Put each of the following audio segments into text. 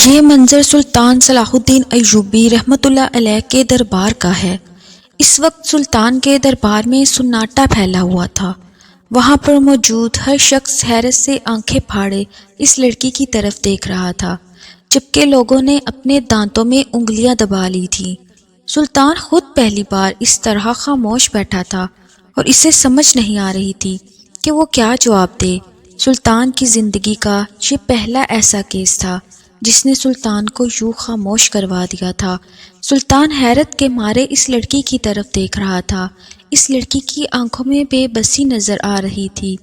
یہ منظر سلطان صلاح الدین ایوبی رحمۃ اللہ علیہ کے دربار کا ہے۔ اس وقت سلطان کے دربار میں سناٹا پھیلا ہوا تھا۔ وہاں پر موجود ہر شخص حیرت سے آنکھیں پھاڑے اس لڑکی کی طرف دیکھ رہا تھا، جبکہ لوگوں نے اپنے دانتوں میں انگلیاں دبا لی تھیں۔ سلطان خود پہلی بار اس طرح خاموش بیٹھا تھا اور اسے سمجھ نہیں آ رہی تھی کہ وہ کیا جواب دے۔ سلطان کی زندگی کا یہ پہلا ایسا کیس تھا جس نے سلطان کو یوں خاموش کروا دیا تھا۔ سلطان حیرت کے مارے اس لڑکی کی طرف دیکھ رہا تھا۔ اس لڑکی کی آنکھوں میں بے بسی نظر آ رہی تھی۔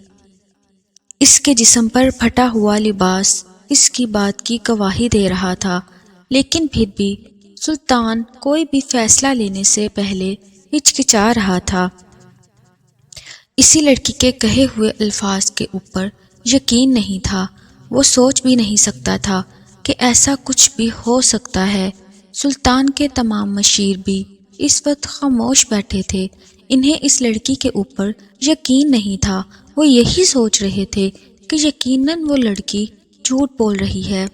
اس کے جسم پر پھٹا ہوا لباس اس کی بات کی گواہی دے رہا تھا، لیکن پھر بھی سلطان کوئی بھی فیصلہ لینے سے پہلے ہچکچا رہا تھا۔ اسی لڑکی کے کہے ہوئے الفاظ کے اوپر یقین نہیں تھا۔ وہ سوچ بھی نہیں سکتا تھا کہ ایسا کچھ بھی ہو سکتا ہے۔ سلطان کے تمام مشیر بھی اس وقت خاموش بیٹھے تھے۔ انہیں اس لڑکی کے اوپر یقین نہیں تھا۔ وہ یہی سوچ رہے تھے کہ یقیناً وہ لڑکی جھوٹ بول رہی ہے۔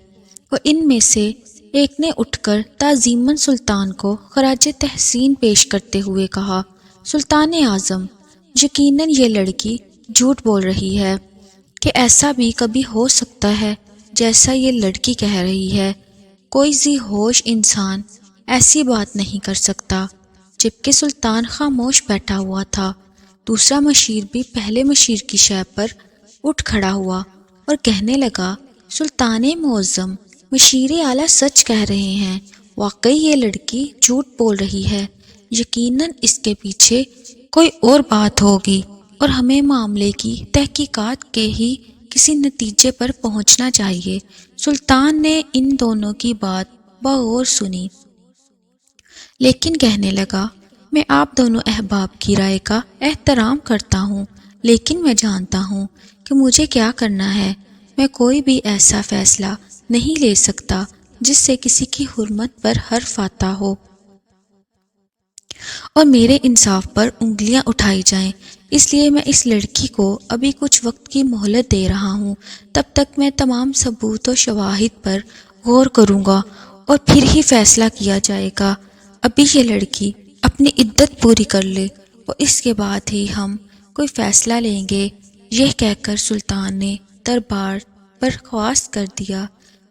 اور ان میں سے ایک نے اٹھ کر تعظیماً سلطان کو خراج تحسین پیش کرتے ہوئے کہا، سلطان اعظم، یقیناً یہ لڑکی جھوٹ بول رہی ہے کہ ایسا بھی کبھی ہو سکتا ہے جیسا یہ لڑکی کہہ رہی ہے۔ کوئی ذی ہوش انسان ایسی بات نہیں کر سکتا۔ جبکہ سلطان خاموش بیٹھا ہوا تھا، دوسرا مشیر بھی پہلے مشیر کی شے پر اٹھ کھڑا ہوا اور کہنے لگا، سلطان معظم، مشیر اعلیٰ سچ کہہ رہے ہیں، واقعی یہ لڑکی جھوٹ بول رہی ہے۔ یقیناً اس کے پیچھے کوئی اور بات ہوگی اور ہمیں معاملے کی تحقیقات کے ہی کسی نتیجے پر پہنچنا چاہیے۔ سلطان نے ان دونوں کی بات بغور سنی، لیکن کہنے لگا، میں آپ دونوں احباب کی رائے کا احترام کرتا ہوں، لیکن میں جانتا ہوں کہ مجھے کیا کرنا ہے۔ میں کوئی بھی ایسا فیصلہ نہیں لے سکتا جس سے کسی کی حرمت پر حرف آتا ہو اور میرے انصاف پر انگلیاں اٹھائی جائیں۔ اس لیے میں اس لڑکی کو ابھی کچھ وقت کی مہلت دے رہا ہوں۔ تب تک میں تمام ثبوت و شواہد پر غور کروں گا اور پھر ہی فیصلہ کیا جائے گا۔ ابھی یہ لڑکی اپنی عدت پوری کر لے اور اس کے بعد ہی ہم کوئی فیصلہ لیں گے۔ یہ کہہ کر سلطان نے دربار برخاست کر دیا۔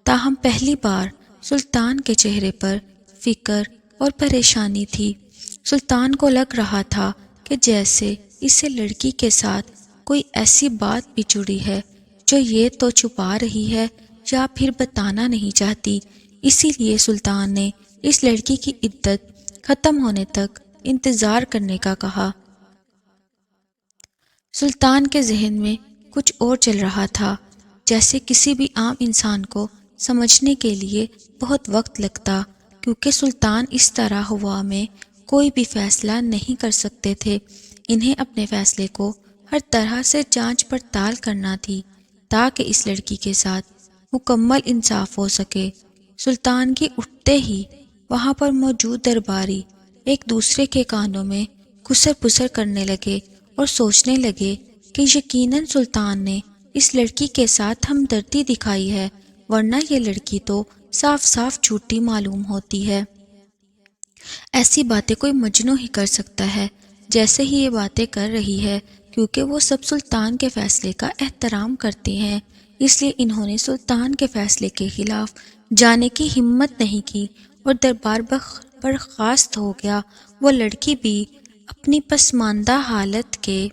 تاہم پہلی بار سلطان کے چہرے پر فکر اور پریشانی تھی۔ سلطان کو لگ رہا تھا کہ جیسے اسے لڑکی کے ساتھ کوئی ایسی بات بھی جڑی ہے جو یہ تو چھپا رہی ہے یا پھر بتانا نہیں چاہتی۔ اسی لیے سلطان نے اس لڑکی کی عدت ختم ہونے تک انتظار کرنے کا کہا۔ سلطان کے ذہن میں کچھ اور چل رہا تھا، جیسے کسی بھی عام انسان کو سمجھنے کے لیے بہت وقت لگتا، کیونکہ سلطان اس طرح ہوا میں کوئی بھی فیصلہ نہیں کر سکتے تھے۔ انہیں اپنے فیصلے کو ہر طرح سے جانچ پڑتال کرنا تھی تاکہ اس لڑکی کے ساتھ مکمل انصاف ہو سکے۔ سلطان کی اٹھتے ہی وہاں پر موجود درباری ایک دوسرے کے کانوں میں گھسر پسر کرنے لگے اور سوچنے لگے کہ یقیناً سلطان نے اس لڑکی کے ساتھ ہمدردی دکھائی ہے، ورنہ یہ لڑکی تو صاف صاف جھوٹی معلوم ہوتی ہے۔ ایسی باتیں کوئی مجنوں ہی کر سکتا ہے جیسے ہی یہ باتیں کر رہی ہے، کیونکہ وہ سب سلطان کے فیصلے کا احترام کرتے ہیں۔ اس لیے انہوں نے سلطان کے فیصلے کے خلاف جانے کی ہمت نہیں کی اور دربار برخاست ہو گیا۔ وہ لڑکی بھی اپنی پسماندہ حالت کے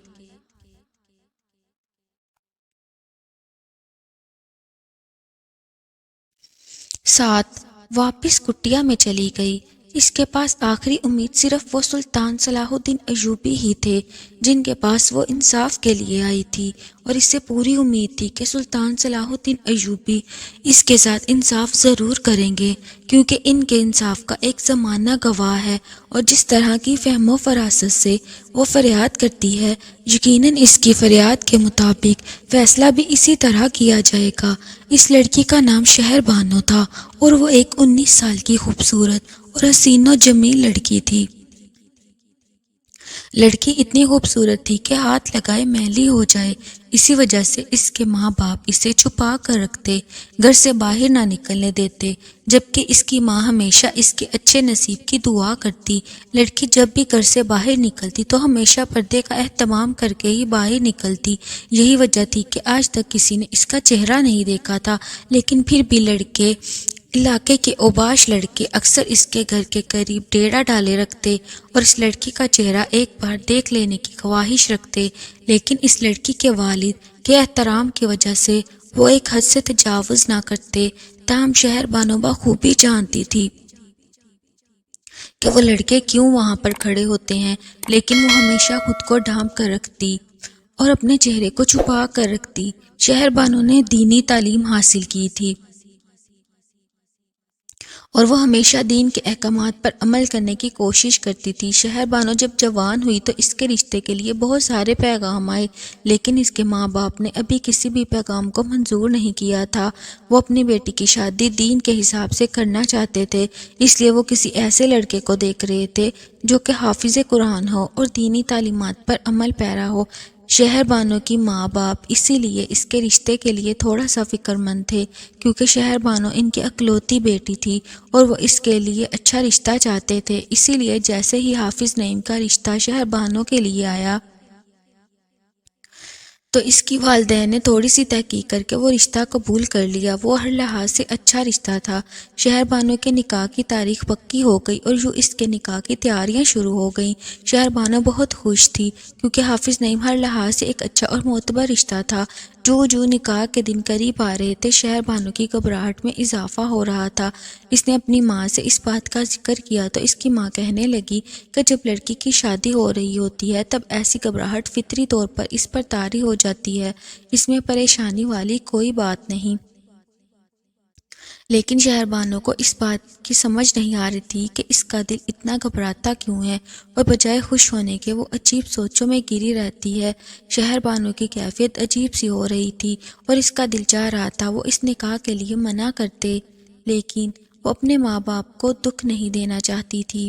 ساتھ واپس کٹیا میں چلی گئی۔ اس کے پاس آخری امید صرف وہ سلطان صلاح الدین ایوبی ہی تھے جن کے پاس وہ انصاف کے لیے آئی تھی، اور اسے پوری امید تھی کہ سلطان صلاح الدین ایوبی اس کے ساتھ انصاف ضرور کریں گے، کیونکہ ان کے انصاف کا ایک زمانہ گواہ ہے، اور جس طرح کی فہم و فراست سے وہ فریاد کرتی ہے، یقیناً اس کی فریاد کے مطابق فیصلہ بھی اسی طرح کیا جائے گا۔ اس لڑکی کا نام شہر بانو تھا اور وہ ایک 19 سال کی خوبصورت اور حسین و جمیل لڑکی تھی۔ لڑکی اتنی خوبصورت تھی کہ ہاتھ لگائے میلی ہو جائے، اسی وجہ سے اس کے ماں باپ اسے چھپا کر رکھتے، گھر سے باہر نہ نکلنے دیتے، جبکہ اس کی ماں ہمیشہ اس کے اچھے نصیب کی دعا کرتی۔ لڑکی جب بھی گھر سے باہر نکلتی تو ہمیشہ پردے کا اہتمام کر کے ہی باہر نکلتی۔ یہی وجہ تھی کہ آج تک کسی نے اس کا چہرہ نہیں دیکھا تھا، لیکن پھر بھی علاقے کے اوباش لڑکے اکثر اس کے گھر کے قریب ڈیرا ڈالے رکھتے اور اس لڑکی کا چہرہ ایک بار دیکھ لینے کی خواہش رکھتے، لیکن اس لڑکی کے والد کے احترام کی وجہ سے وہ ایک حد سے تجاوز نہ کرتے۔ تاہم شہر بانو بخوبی جانتی تھی کہ وہ لڑکے کیوں وہاں پر کھڑے ہوتے ہیں، لیکن وہ ہمیشہ خود کو ڈھانپ کر رکھتی اور اپنے چہرے کو چھپا کر رکھتی۔ شہر بانو نے دینی تعلیم حاصل کی تھی اور وہ ہمیشہ دین کے احکامات پر عمل کرنے کی کوشش کرتی تھی۔ شہر بانو جب جوان ہوئی تو اس کے رشتے کے لیے بہت سارے پیغام آئے، لیکن اس کے ماں باپ نے ابھی کسی بھی پیغام کو منظور نہیں کیا تھا۔ وہ اپنی بیٹی کی شادی دین کے حساب سے کرنا چاہتے تھے، اس لیے وہ کسی ایسے لڑکے کو دیکھ رہے تھے جو کہ حافظ قرآن ہو اور دینی تعلیمات پر عمل پیرا ہو۔ شہر بانو کی ماں باپ اسی لیے اس کے رشتے کے لیے تھوڑا سا فکر مند تھے، کیونکہ شہر بانو ان کی اکلوتی بیٹی تھی اور وہ اس کے لیے اچھا رشتہ چاہتے تھے۔ اسی لیے جیسے ہی حافظ نعیم کا رشتہ شہر بانو کے لیے آیا تو اس کی والدین نے تھوڑی سی تحقیق کر کے وہ رشتہ قبول کر لیا۔ وہ ہر لحاظ سے اچھا رشتہ تھا۔ شہر بانو کے نکاح کی تاریخ پکی ہو گئی اور یوں اس کے نکاح کی تیاریاں شروع ہو گئیں۔ شہر بانو بہت خوش تھی کیونکہ حافظ نعیم ہر لحاظ سے ایک اچھا اور معتبر رشتہ تھا۔ جو نکاح کے دن قریب آ رہے تھے، شہر بانو کی گھبراہٹ میں اضافہ ہو رہا تھا۔ اس نے اپنی ماں سے اس بات کا ذکر کیا تو اس کی ماں کہنے لگی کہ جب لڑکی کی شادی ہو رہی ہوتی ہے تب ایسی گھبراہٹ فطری طور پر اس پر طاری ہو جاتی ہے، اس میں پریشانی والی کوئی بات نہیں۔ لیکن شہر بانو کو اس بات کی سمجھ نہیں آ رہی تھی کہ اس کا دل اتنا گھبراتا کیوں ہے، اور بجائے خوش ہونے کے وہ عجیب سوچوں میں گری رہتی ہے۔ شہر بانو کی کیفیت عجیب سی ہو رہی تھی اور اس کا دل چاہ رہا تھا وہ اس نکاح کے لیے منع کرتے، لیکن وہ اپنے ماں باپ کو دکھ نہیں دینا چاہتی تھی،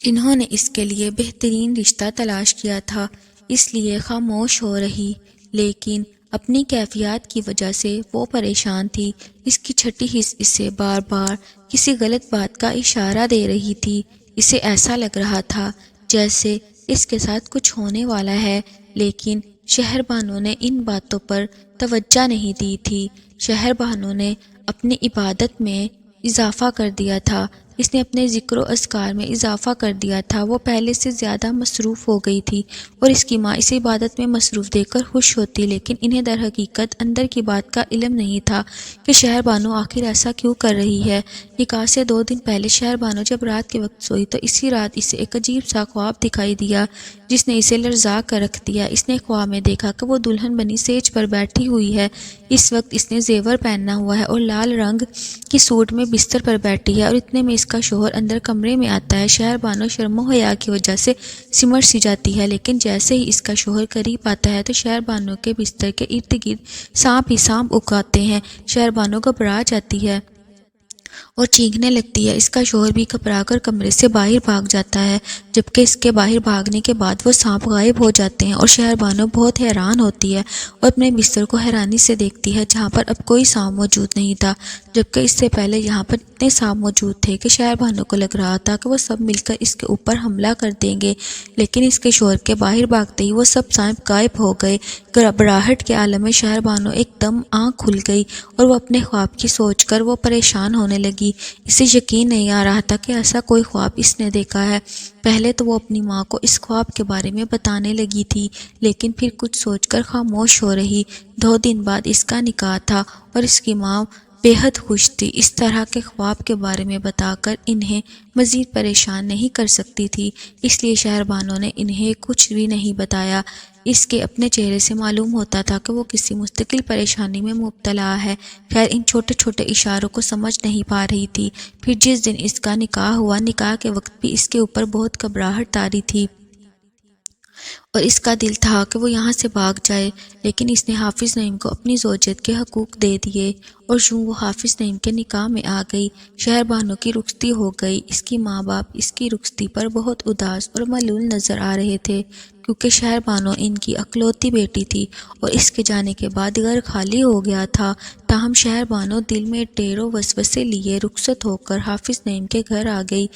جنہوں نے اس کے لیے بہترین رشتہ تلاش کیا تھا۔ اس لیے خاموش ہو رہی، لیکن اپنی کیفیات کی وجہ سے وہ پریشان تھی۔ اس کی چھٹی حس اسے بار بار کسی غلط بات کا اشارہ دے رہی تھی۔ اسے ایسا لگ رہا تھا جیسے اس کے ساتھ کچھ ہونے والا ہے، لیکن شہر بانو نے ان باتوں پر توجہ نہیں دی تھی۔ شہر بانو نے اپنی عبادت میں اضافہ کر دیا تھا، اس نے اپنے ذکر و اذکار میں اضافہ کر دیا تھا۔ وہ پہلے سے زیادہ مصروف ہو گئی تھی اور اس کی ماں اسے عبادت میں مصروف دیکھ کر خوش ہوتی، لیکن انہیں در حقیقت اندر کی بات کا علم نہیں تھا کہ شہر بانو آخر ایسا کیوں کر رہی ہے۔ نکاح سے 2 دن پہلے شہر بانو جب رات کے وقت سوئی تو اسی رات اسے ایک عجیب سا خواب دکھائی دیا جس نے اسے لرزا کر رکھ دیا۔ اس نے خواب میں دیکھا کہ وہ دلہن بنی سیج پر بیٹھی ہوئی ہے۔ اس وقت اس نے زیور پہنا ہوا ہے اور لال رنگ کی سوٹ میں بستر پر بیٹھی ہے، اور اتنے میں اس کا شوہر اندر کمرے میں آتا ہے۔ شہر بانو شرم و حیا کی وجہ سے سمٹ سی جاتی ہے، لیکن جیسے ہی اس کا شوہر قریب آتا ہے تو شہر بانو کے بستر کے ارد گرد سانپ ہی سانپ اگاتے ہیں۔ شہر بانو گھبرا جاتی ہے اور چیخنے لگتی ہے۔ اس کا شوہر بھی گھبرا کر کمرے سے باہر بھاگ جاتا ہے، جبکہ اس کے باہر بھاگنے کے بعد وہ سانپ غائب ہو جاتے ہیں، اور شہر بانو بہت حیران ہوتی ہے اور اپنے بستر کو حیرانی سے دیکھتی ہے جہاں پر اب کوئی سانپ موجود نہیں تھا، جبکہ اس سے پہلے یہاں پر اتنے سانپ موجود تھے کہ شہر بانو کو لگ رہا تھا کہ وہ سب مل کر اس کے اوپر حملہ کر دیں گے، لیکن اس کے شوہر کے باہر بھاگتے ہی وہ سب سانپ غائب ہو گئے۔ گھبراہٹ کے عالم میں شہر بانو ایک دم آنکھ کھل گئی اور وہ اپنے خواب کی سوچ کر وہ پریشان ہونے لگی۔ اسے یقین نہیں آ رہا تھا کہ ایسا کوئی خواب اس نے دیکھا ہے۔ پہلے تو وہ اپنی ماں کو اس خواب کے بارے میں بتانے لگی تھی، لیکن پھر کچھ سوچ کر خاموش ہو رہی۔ 2 دن بعد اس کا نکاح تھا اور اس کی ماں بے حد خوش تھی۔ اس طرح کے خواب کے بارے میں بتا کر انہیں مزید پریشان نہیں کر سکتی تھی، اس لیے شہر بانو نے انہیں کچھ بھی نہیں بتایا۔ اس کے اپنے چہرے سے معلوم ہوتا تھا کہ وہ کسی مستقل پریشانی میں مبتلا ہے۔ خیر ان چھوٹے چھوٹے اشاروں کو سمجھ نہیں پا رہی تھی۔ پھر جس دن اس کا نکاح ہوا، نکاح کے وقت بھی اس کے اوپر بہت گھبراہٹ طاری تھی۔ اور اس کا دل تھا کہ وہ یہاں سے بھاگ جائے، لیکن اس نے حافظ نعیم کو اپنی زوجیت کے حقوق دے دیے اور یوں وہ حافظ نعیم کے نکاح میں آ گئی۔ شہر بانو کی رخصتی ہو گئی۔ اس کی ماں باپ اس کی رخصتی پر بہت اداس اور ملول نظر آ رہے تھے، کیونکہ شہر بانو ان کی اکلوتی بیٹی تھی اور اس کے جانے کے بعد گھر خالی ہو گیا تھا۔ تاہم شہر بانو دل میں ڈھیروں وسوسے لیے رخصت ہو کر حافظ نعیم کے گھر آ گئی۔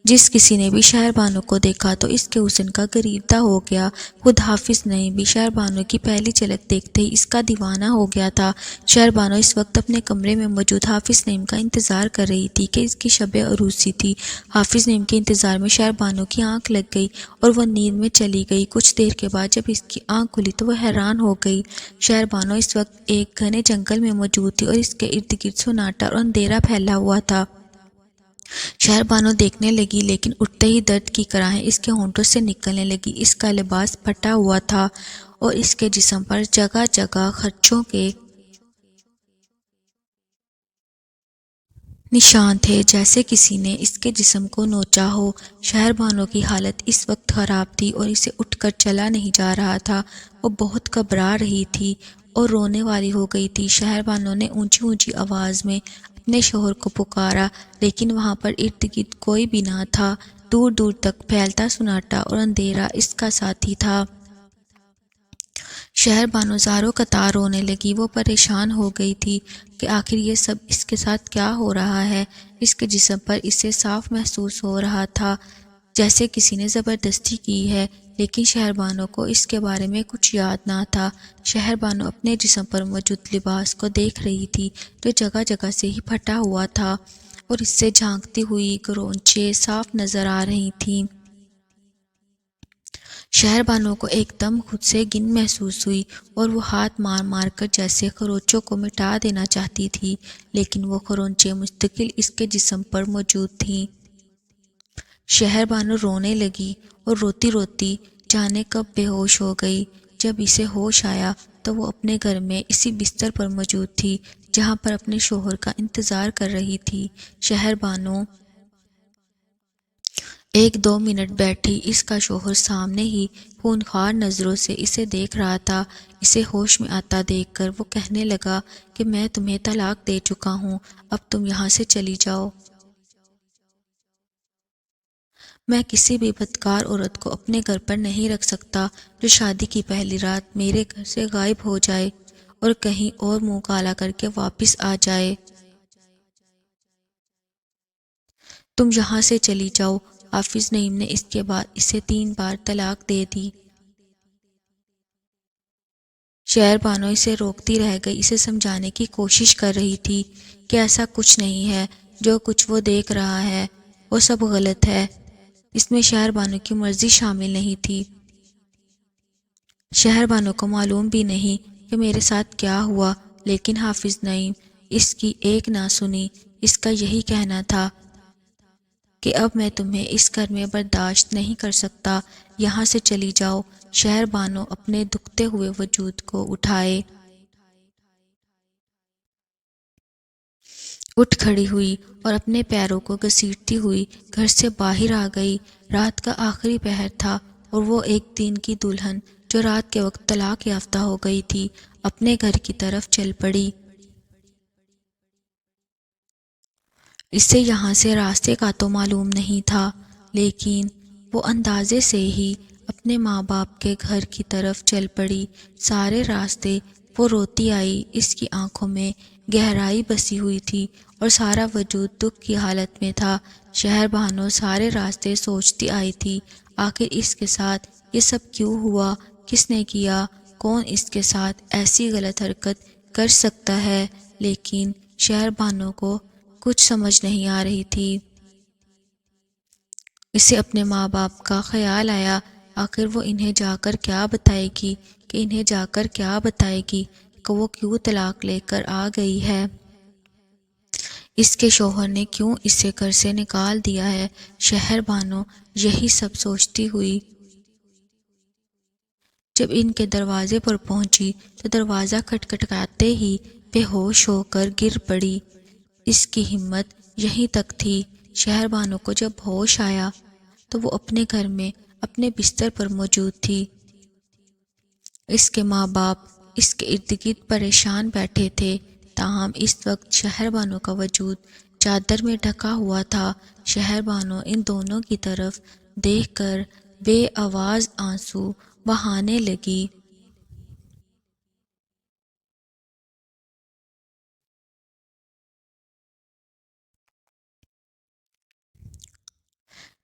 جس کسی نے بھی شہر بانو کو دیکھا تو اس کے حسن کا گریبدہ ہو گیا۔ خود حافظ نعیم بھی شہر بانو کی پہلی جھلک دیکھتے ہی اس کا دیوانہ ہو گیا تھا۔ شہر بانو اس وقت اپنے کمرے میں موجود حافظ نعیم کا انتظار کر رہی تھی کہ اس کی شب عروسی تھی۔ حافظ نعیم کے انتظار میں شہر بانو کی آنکھ لگ گئی اور وہ نیند میں چلی گئی۔ کچھ دیر کے بعد جب اس کی آنکھ کھلی تو وہ حیران ہو گئی۔ شہر بانو اس وقت ایک گھنے جنگل میں موجود تھی اور اس کے ارد گرد سناٹا اور اندھیرا پھیلا ہوا تھا۔ شہر بانو دیکھنے لگی، لیکن اٹھتے ہی درد کی کراہیں اس کے ہونٹوں سے نکلنے لگی۔ اس کا لباس پھٹا ہوا تھا اور اس کے جسم پر جگہ جگہ خرچوں کے نشان تھے، جیسے کسی نے اس کے جسم کو نوچا ہو۔ شہر بانو کی حالت اس وقت خراب تھی اور اسے اٹھ کر چلا نہیں جا رہا تھا۔ وہ بہت گھبرا رہی تھی اور رونے والی ہو گئی تھی۔ شہر بانو نے اونچی اونچی آواز میں اپنے شوہر کو پکارا، لیکن وہاں پر ارد گرد کوئی بھی نہ تھا۔ دور دور تک پھیلتا سناٹا اور اندھیرا اس کا ساتھی تھا۔ شہر بانو زاروں قطار رونے لگی۔ وہ پریشان ہو گئی تھی کہ آخر یہ سب اس کے ساتھ کیا ہو رہا ہے۔ اس کے جسم پر اسے صاف محسوس ہو رہا تھا جیسے کسی نے زبردستی کی ہے، لیکن شہر بانو کو اس کے بارے میں کچھ یاد نہ تھا۔ شہر بانو اپنے جسم پر موجود لباس کو دیکھ رہی تھی جو جگہ جگہ سے ہی پھٹا ہوا تھا اور اس سے جھانکتی ہوئی گرونچیں صاف نظر آ رہی تھیں۔ شہر بانو کو ایک دم خود سے گن محسوس ہوئی اور وہ ہاتھ مار مار کر جیسے خروچوں کو مٹا دینا چاہتی تھی، لیکن وہ خرونچیں مستقل اس کے جسم پر موجود تھیں۔ شہر بانو رونے لگی اور روتی روتی جانے کب بے ہوش ہو گئی۔ جب اسے ہوش آیا تو وہ اپنے گھر میں اسی بستر پر موجود تھی جہاں پر اپنے شوہر کا انتظار کر رہی تھی۔ شہر بانو ایک دو منٹ بیٹھی۔ اس کا شوہر سامنے ہی خونخوار نظروں سے اسے دیکھ رہا تھا۔ اسے ہوش میں آتا دیکھ کر وہ کہنے لگا کہ میں تمہیں طلاق دے چکا ہوں، اب تم یہاں سے چلی جاؤ۔ میں کسی بھی بدکار عورت کو اپنے گھر پر نہیں رکھ سکتا جو شادی کی پہلی رات میرے گھر سے غائب ہو جائے اور کہیں اور منہ کالا کر کے واپس آ جائے۔ تم یہاں سے چلی جاؤ۔ حافظ نعیم نے اس کے بعد اسے 3 بار طلاق دے دی۔ شہر بانو اسے روکتی رہ گئی، اسے سمجھانے کی کوشش کر رہی تھی کہ ایسا کچھ نہیں ہے، جو کچھ وہ دیکھ رہا ہے وہ سب غلط ہے، اس میں شہر بانو کی مرضی شامل نہیں تھی۔ شہر بانو کو معلوم بھی نہیں کہ میرے ساتھ کیا ہوا، لیکن حافظ نعیم اس کی ایک نہ سنی۔ اس کا یہی کہنا تھا کہ اب میں تمہیں اس گھر میں برداشت نہیں کر سکتا، یہاں سے چلی جاؤ۔ شہر بانو اپنے دکھتے ہوئے وجود کو اٹھائے اٹھ کھڑی ہوئی اور اپنے پیروں کو گھسیٹتی ہوئی گھر سے باہر آ گئی۔ رات کا آخری پہر تھا اور وہ ایک دن کی دلہن جو رات کے وقت طلاق یافتہ ہو گئی تھی اپنے گھر کی طرف چل پڑی۔ اسے یہاں سے راستے کا تو معلوم نہیں تھا، لیکن وہ اندازے سے ہی اپنے ماں باپ کے گھر کی طرف چل پڑی۔ سارے راستے وہ روتی آئی، اس کی آنکھوں میں گہرائی بسی ہوئی تھی اور سارا وجود دکھ کی حالت میں تھا۔ شہر بانو سارے راستے سوچتی آئی تھی، آخر اس کے ساتھ یہ سب کیوں ہوا، کس نے کیا، کون اس کے ساتھ ایسی غلط حرکت کر سکتا ہے، لیکن شہر بانو کو کچھ سمجھ نہیں آ رہی تھی۔ اسے اپنے ماں باپ کا خیال آیا، آخر وہ انہیں جا کر کیا بتائے گی کہ وہ کیوں طلاق لے کر آ گئی ہے، اس کے شوہر نے کیوں اسے گھر سے نکال دیا ہے۔ شہر بانو یہی سب سوچتی ہوئی جب ان کے دروازے پر پہنچی تو دروازہ کھٹکھٹاتے ہی بے ہوش ہو کر گر پڑی۔ اس کی ہمت یہیں تک تھی۔ شہر بانو کو جب ہوش آیا تو وہ اپنے گھر میں اپنے بستر پر موجود تھی۔ اس کے ماں باپ اس کے ارد گرد پریشان بیٹھے تھے، تاہم اس وقت شہر بانو کا وجود چادر میں ڈھکا ہوا تھا۔ شہر بانو ان دونوں کی طرف دیکھ کر بے آواز آنسو بہانے لگی۔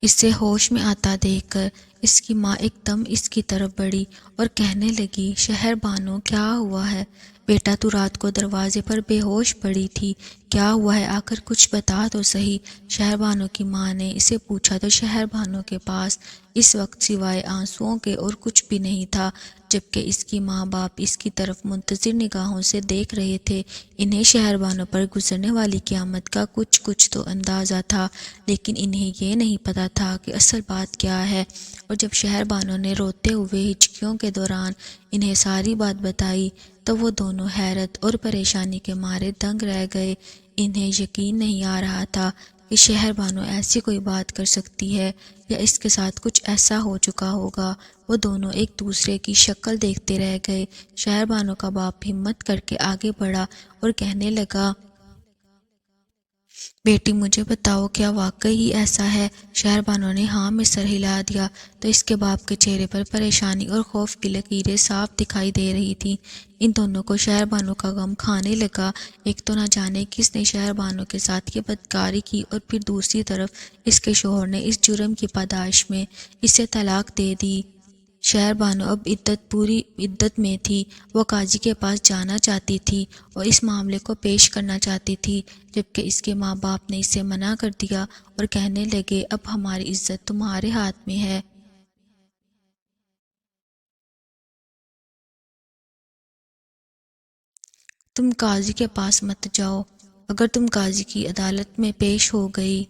اسے ہوش میں آتا دیکھ کر اس کی ماں ایک دم اس کی طرف بڑھی اور کہنے لگی، شہر بانو کیا ہوا ہے؟ بیٹا تو رات کو دروازے پر بے ہوش پڑی تھی، کیا ہوا ہے؟ آ کر کچھ بتا تو صحیح۔ شہر بانو کی ماں نے اسے پوچھا تو شہر بانو کے پاس اس وقت سوائے آنسوؤں کے اور کچھ بھی نہیں تھا، جبکہ اس کی ماں باپ اس کی طرف منتظر نگاہوں سے دیکھ رہے تھے۔ انہیں شہر بانو پر گزرنے والی قیامت کا کچھ تو اندازہ تھا، لیکن انہیں یہ نہیں پتا تھا کہ اصل بات کیا ہے۔ اور جب شہر بانو نے روتے ہوئے ہچکیوں کے دوران انہیں ساری بات بتائی تو وہ دونوں حیرت اور پریشانی کے مارے دنگ رہ گئے۔ انہیں یقین نہیں آ رہا تھا کہ شہر بانو ایسی کوئی بات کر سکتی ہے یا اس کے ساتھ کچھ ایسا ہو چکا ہوگا۔ وہ دونوں ایک دوسرے کی شکل دیکھتے رہ گئے۔ شہر بانو کا باپ ہمت کر کے آگے بڑھا اور کہنے لگا، بیٹی مجھے بتاؤ کیا واقعی ہی ایسا ہے؟ شہر بانو نے ہاں میں سر ہلا دیا تو اس کے باپ کے چہرے پر پریشانی اور خوف کی لکیریں صاف دکھائی دے رہی تھیں۔ ان دونوں کو شہر بانو کا غم کھانے لگا۔ ایک تو نہ جانے کس نے شہر بانو کے ساتھ یہ بدکاری کی، اور پھر دوسری طرف اس کے شوہر نے اس جرم کی پاداش میں اسے طلاق دے دی۔ شہر بانو اب پوری عدت میں تھی۔ وہ قاضی کے پاس جانا چاہتی تھی اور اس معاملے کو پیش کرنا چاہتی تھی، جبکہ اس کے ماں باپ نے اسے منع کر دیا اور کہنے لگے، اب ہماری عزت تمہارے ہاتھ میں ہے۔ تم قاضی کے پاس مت جاؤ، اگر تم قاضی کی عدالت میں پیش ہو گئی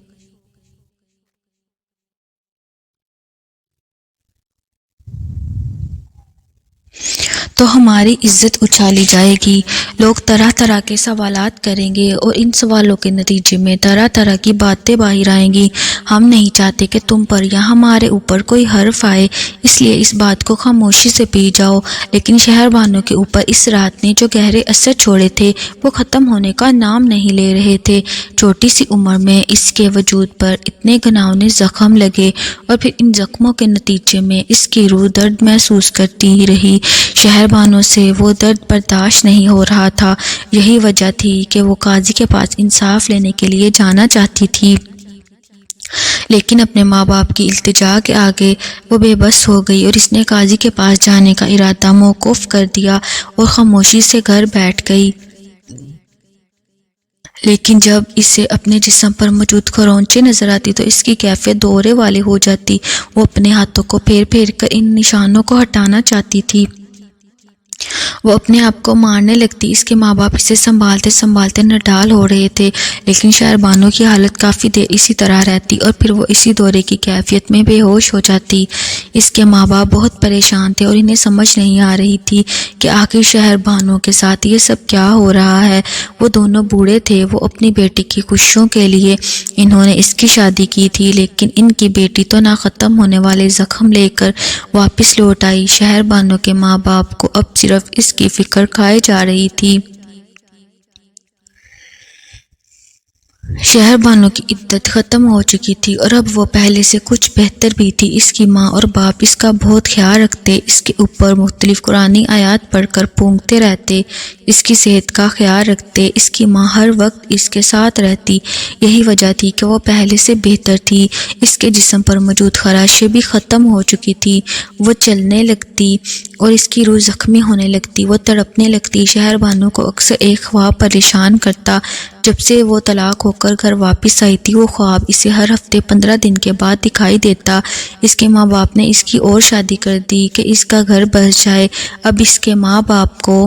تو ہماری عزت اچھالی جائے گی، لوگ طرح طرح کے سوالات کریں گے اور ان سوالوں کے نتیجے میں طرح طرح کی باتیں باہر آئیں گی۔ ہم نہیں چاہتے کہ تم پر یا ہمارے اوپر کوئی حرف آئے، اس لیے اس بات کو خاموشی سے پی جاؤ۔ لیکن شہر بانو کے اوپر اس رات نے جو گہرے اثر چھوڑے تھے وہ ختم ہونے کا نام نہیں لے رہے تھے۔ چھوٹی سی عمر میں اس کے وجود پر اتنے گھناؤنے زخم لگے اور پھر ان زخموں کے نتیجے میں اس کی روح درد محسوس کرتی ہی رہی۔ شہر بانو سے وہ درد برداشت نہیں ہو رہا تھا۔ یہی وجہ تھی کہ وہ قاضی کے پاس انصاف لینے کے لیے جانا چاہتی تھی، لیکن اپنے ماں باپ کی التجا کے آگے وہ بے بس ہو گئی اور اس نے قاضی کے پاس جانے کا ارادہ موقوف کر دیا اور خاموشی سے گھر بیٹھ گئی۔ لیکن جب اسے اپنے جسم پر موجود خرونچیں نظر آتی تو اس کی کیفیت دورے والی ہو جاتی۔ وہ اپنے ہاتھوں کو پھیر پھیر کر ان نشانوں کو ہٹانا چاہتی تھی۔ وہ اپنے آپ کو مارنے لگتی۔ اس کے ماں باپ اسے سنبھالتے سنبھالتے نڈال ہو رہے تھے، لیکن شہر بانو کی حالت کافی دیر اسی طرح رہتی اور پھر وہ اسی دورے کی کیفیت میں بے ہوش ہو جاتی۔ اس کے ماں باپ بہت پریشان تھے اور انہیں سمجھ نہیں آ رہی تھی کہ آخر شہر بانو کے ساتھ یہ سب کیا ہو رہا ہے۔ وہ دونوں بوڑھے تھے۔ وہ اپنی بیٹی کی خوشیوں کے لیے انہوں نے اس کی شادی کی تھی، لیکن ان کی بیٹی تو نہ ختم ہونے والے زخم لے کر واپس لوٹ آئی۔ شہر بانو کے ماں باپ کو اب صرف اس کی فکر کھائے جا رہی تھی۔ شہر بانو کی عدت ختم ہو چکی تھی اور اب وہ پہلے سے کچھ بہتر بھی تھی۔ اس کی ماں اور باپ اس کا بہت خیال رکھتے، اس کے اوپر مختلف قرآنی آیات پڑھ کر پونگتے رہتے، اس کی صحت کا خیال رکھتے۔ اس کی ماں ہر وقت اس کے ساتھ رہتی۔ یہی وجہ تھی کہ وہ پہلے سے بہتر تھی۔ اس کے جسم پر موجود خراشیں بھی ختم ہو چکی تھی۔ وہ چلنے لگتی اور اس کی روح زخمی ہونے لگتی، وہ تڑپنے لگتی۔ شہر بانو کو اکثر ایک خواب پریشان کرتا۔ جب سے وہ طلاق ہو کر گھر واپس آئی تھی، وہ خواب اسے ہر ہفتے 15 دن کے بعد دکھائی دیتا۔ اس کے ماں باپ نے اس کی اور شادی کر دی کہ اس کا گھر بس جائے۔ اب اس کے ماں باپ کو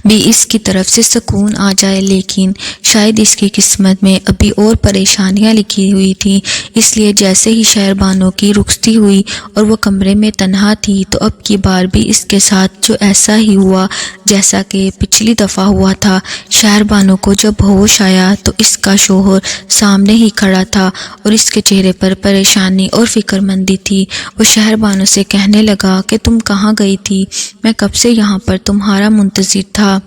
بھی اس کی طرف سے سکون آ جائے، لیکن شاید اس کی قسمت میں ابھی اور پریشانیاں لکھی ہوئی تھیں، اس لیے جیسے ہی شہر بانو کی رخصتی ہوئی اور وہ کمرے میں تنہا تھی تو اب کی بار بھی اس کے ساتھ جو ایسا ہی ہوا جیسا کہ پچھلی دفعہ ہوا تھا۔ شہر بانو کو جب ہوش آیا تو اس کا شوہر سامنے ہی کھڑا تھا اور اس کے چہرے پر پریشانی اور فکر مندی تھی۔ وہ شہر بانو سے کہنے لگا کہ تم کہاں گئی تھی؟ میں کب سے یہاں پر تمہارا منتظر تھا۔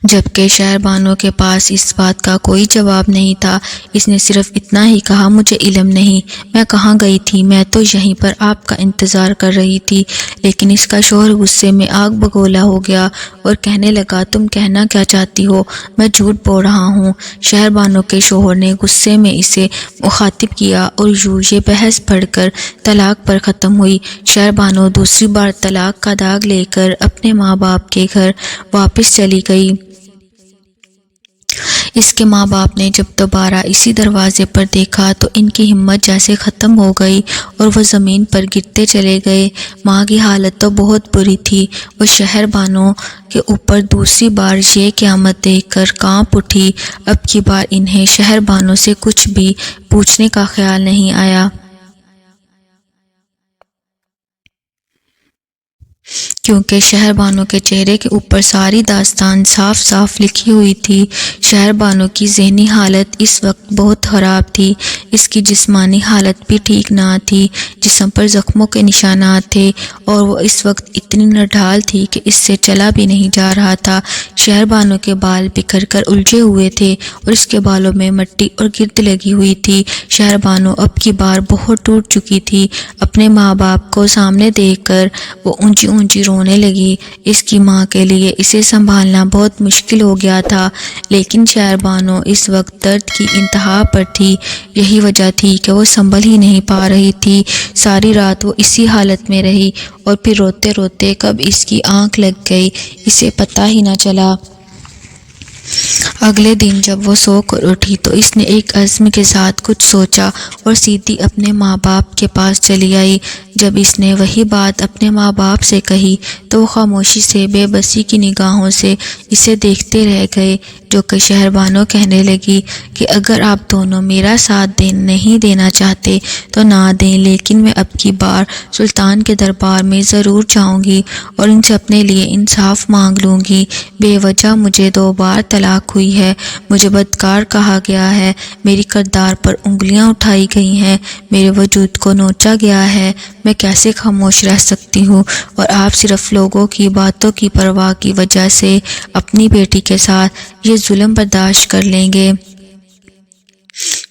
جبکہ شہر بانو کے پاس اس بات کا کوئی جواب نہیں تھا، اس نے صرف اتنا ہی کہا، مجھے علم نہیں میں کہاں گئی تھی، میں تو یہیں پر آپ کا انتظار کر رہی تھی۔ لیکن اس کا شوہر غصے میں آگ بگولا ہو گیا اور کہنے لگا، تم کہنا کیا چاہتی ہو؟ میں جھوٹ بول رہا ہوں۔ شہر بانو کے شوہر نے غصے میں اسے مخاطب کیا اور یوں یہ بحث بڑھ کر طلاق پر ختم ہوئی۔ شہر بانو دوسری بار طلاق کا داغ لے کر اپنے ماں باپ کے گھر واپس چلی گئی۔ اس کے ماں باپ نے جب دوبارہ اسی دروازے پر دیکھا تو ان کی ہمت جیسے ختم ہو گئی اور وہ زمین پر گرتے چلے گئے۔ ماں کی حالت تو بہت بری تھی، وہ شہر بانو کے اوپر دوسری بار یہ قیامت دیکھ کر کانپ اٹھی۔ اب کی بار انہیں شہر بانو سے کچھ بھی پوچھنے کا خیال نہیں آیا، کیونکہ شہر بانو کے چہرے کے اوپر ساری داستان صاف صاف لکھی ہوئی تھی۔ شہر بانو کی ذہنی حالت اس وقت بہت خراب تھی، اس کی جسمانی حالت بھی ٹھیک نہ تھی، جسم پر زخموں کے نشانات تھے اور وہ اس وقت اتنی نڈھال تھی کہ اس سے چلا بھی نہیں جا رہا تھا۔ شہر بانو کے بال بکھر کر الجھے ہوئے تھے اور اس کے بالوں میں مٹی اور گرد لگی ہوئی تھی۔ شہر بانو اب کی بار بہت ٹوٹ چکی تھی۔ اپنے ماں باپ کو سامنے دیکھ کر وہ اونچی اونچی رونے لگی۔ اس کی ماں کے لیے اسے سنبھالنا بہت مشکل ہو گیا تھا، لیکن شہر بانو اس وقت درد کی انتہا پر تھی۔ یہی وجہ تھی کہ وہ سنبھل ہی نہیں پا رہی تھی۔ ساری رات وہ اسی حالت میں رہی اور پھر روتے روتے کب اس کی آنکھ لگ گئی اسے پتہ ہی نہ چلا۔ اگلے دن جب وہ سو کر اٹھی تو اس نے ایک عزم کے ساتھ کچھ سوچا اور سیدھی اپنے ماں باپ کے پاس چلی آئی۔ جب اس نے وہی بات اپنے ماں باپ سے کہی تو وہ خاموشی سے بے بسی کی نگاہوں سے اسے دیکھتے رہ گئے، جو کہ شہر بانو کہنے لگی کہ اگر آپ دونوں میرا ساتھ نہیں دینا چاہتے تو نہ دیں، لیکن میں اب کی بار سلطان کے دربار میں ضرور جاؤں گی اور ان سے اپنے لیے انصاف مانگ لوں گی۔ بے وجہ مجھے 2 بار طلاق ہوئی ہے، مجھے بدکار کہا گیا ہے، میری کردار پر انگلیاں اٹھائی گئی ہیں، میرے وجود کو نوچا گیا ہے، میں کیسے خاموش رہ سکتی ہوں اور آپ صرف لوگوں کی باتوں کی پرواہ کی وجہ سے اپنی بیٹی کے ساتھ یہ ظلم برداشت کر لیں گے؟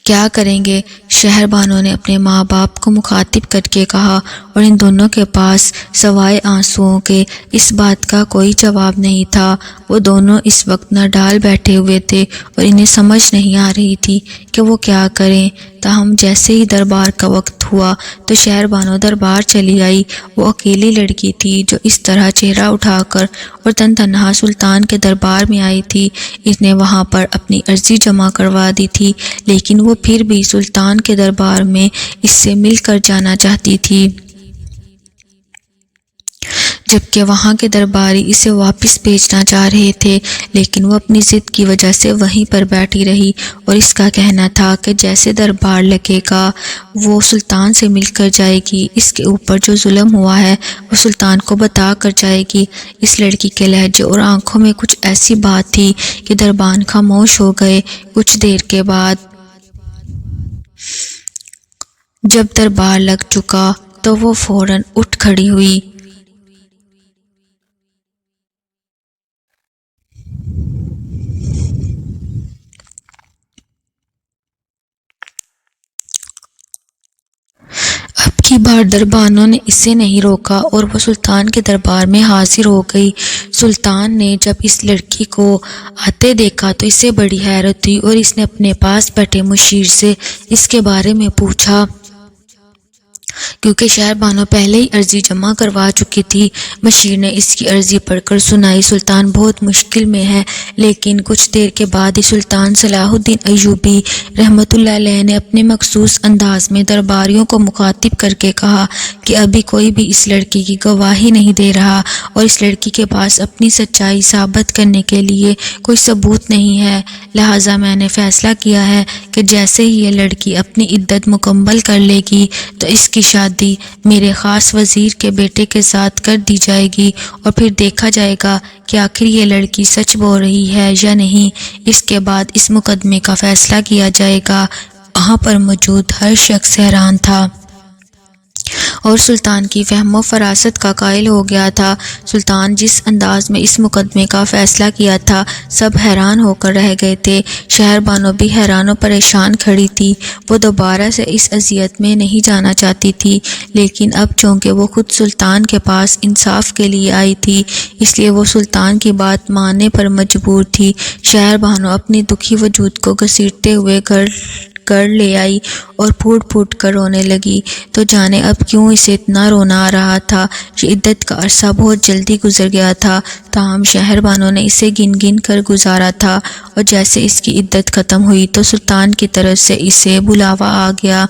کیا کریں گے؟ شہر بانو نے اپنے ماں باپ کو مخاطب کر کے کہا اور ان دونوں کے پاس سوائے آنسوؤں کے اس بات کا کوئی جواب نہیں تھا۔ وہ دونوں اس وقت نڈال بیٹھے ہوئے تھے اور انہیں سمجھ نہیں آ رہی تھی کہ وہ کیا کریں۔ تاہم جیسے ہی دربار کا وقت ہوا تو شہر بانو دربار چلی آئی۔ وہ اکیلی لڑکی تھی جو اس طرح چہرہ اٹھا کر اور تنہا سلطان کے دربار میں آئی تھی۔ اس نے وہاں پر اپنی عرضی جمع کروا دی تھی، لیکن وہ پھر بھی سلطان کے دربار میں اس سے مل کر جانا چاہتی تھی، جبکہ وہاں کے درباری اسے واپس بھیجنا چاہ رہے تھے، لیکن وہ اپنی ضد کی وجہ سے وہیں پر بیٹھی رہی اور اس کا کہنا تھا کہ جیسے دربار لگے گا وہ سلطان سے مل کر جائے گی، اس کے اوپر جو ظلم ہوا ہے وہ سلطان کو بتا کر جائے گی۔ اس لڑکی کے لہجے اور آنکھوں میں کچھ ایسی بات تھی کہ دربان خاموش ہو گئے۔ کچھ دیر کے بعد جب دربار لگ چکا تو وہ فوراً اٹھ کھڑی ہوئی۔ اب کی بار دربانوں نے اسے نہیں روکا اور وہ سلطان کے دربار میں حاضر ہو گئی۔ سلطان نے جب اس لڑکی کو آتے دیکھا تو اسے بڑی حیرت ہوئی اور اس نے اپنے پاس بیٹھے مشیر سے اس کے بارے میں پوچھا، کیونکہ شہر بانو پہلے ہی عرضی جمع کروا چکی تھی۔ مشیر نے اس کی عرضی پڑھ کر سنائی۔ سلطان بہت مشکل میں ہے، لیکن کچھ دیر کے بعد ہی سلطان صلاح الدین ایوبی رحمۃ اللہ علیہ نے اپنے مخصوص انداز میں درباریوں کو مخاطب کر کے کہا کہ ابھی کوئی بھی اس لڑکی کی گواہی نہیں دے رہا اور اس لڑکی کے پاس اپنی سچائی ثابت کرنے کے لیے کوئی ثبوت نہیں ہے، لہٰذا میں نے فیصلہ کیا ہے کہ جیسے ہی یہ لڑکی اپنی عدت مکمل کر لے گی تو اس کی شادی میرے خاص وزیر کے بیٹے کے ساتھ کر دی جائے گی، اور پھر دیکھا جائے گا کہ آخر یہ لڑکی سچ بول رہی ہے یا نہیں۔ اس کے بعد اس مقدمے کا فیصلہ کیا جائے گا۔ وہاں پر موجود ہر شخص حیران تھا اور سلطان کی فہم و فراست کا قائل ہو گیا تھا۔ سلطان جس انداز میں اس مقدمے کا فیصلہ کیا تھا، سب حیران ہو کر رہ گئے تھے۔ شہر بانو بھی حیران و پریشان کھڑی تھی۔ وہ دوبارہ سے اس اذیت میں نہیں جانا چاہتی تھی، لیکن اب چونکہ وہ خود سلطان کے پاس انصاف کے لیے آئی تھی، اس لیے وہ سلطان کی بات ماننے پر مجبور تھی۔ شہر بانو اپنی دکھی وجود کو گھسیٹتے ہوئے گھر لے آئی اور پھوٹ پھوٹ کر رونے لگی۔ تو جانے اب کیوں اسے اتنا رونا آ رہا تھا۔ یہ عدت کا عرصہ بہت جلدی گزر گیا تھا، تاہم شہر بانو نے اسے گن گن کر گزارا تھا، اور جیسے اس کی عدت ختم ہوئی تو سلطان کی طرف سے اسے بلاوا آ گیا۔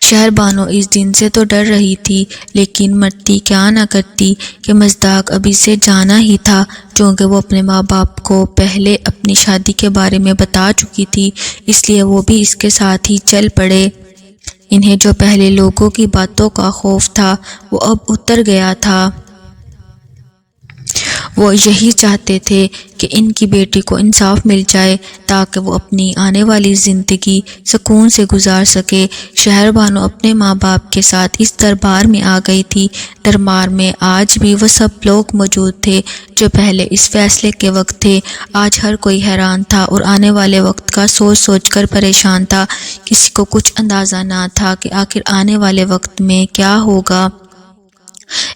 شہر بانو اس دن سے تو ڈر رہی تھی، لیکن مرتی کیا نہ کرتی کہ مصداق ابھی سے جانا ہی تھا، چونکہ وہ اپنے ماں باپ کو پہلے اپنی شادی کے بارے میں بتا چکی تھی، اس لیے وہ بھی اس کے ساتھ ہی چل پڑے۔ انہیں جو پہلے لوگوں کی باتوں کا خوف تھا وہ اب اتر گیا تھا۔ وہ یہی چاہتے تھے کہ ان کی بیٹی کو انصاف مل جائے تاکہ وہ اپنی آنے والی زندگی سکون سے گزار سکے۔ شہر بانو اپنے ماں باپ کے ساتھ اس دربار میں آ گئی تھی۔ دربار میں آج بھی وہ سب لوگ موجود تھے جو پہلے اس فیصلے کے وقت تھے۔ آج ہر کوئی حیران تھا اور آنے والے وقت کا سوچ سوچ کر پریشان تھا۔ کسی کو کچھ اندازہ نہ تھا کہ آخر آنے والے وقت میں کیا ہوگا،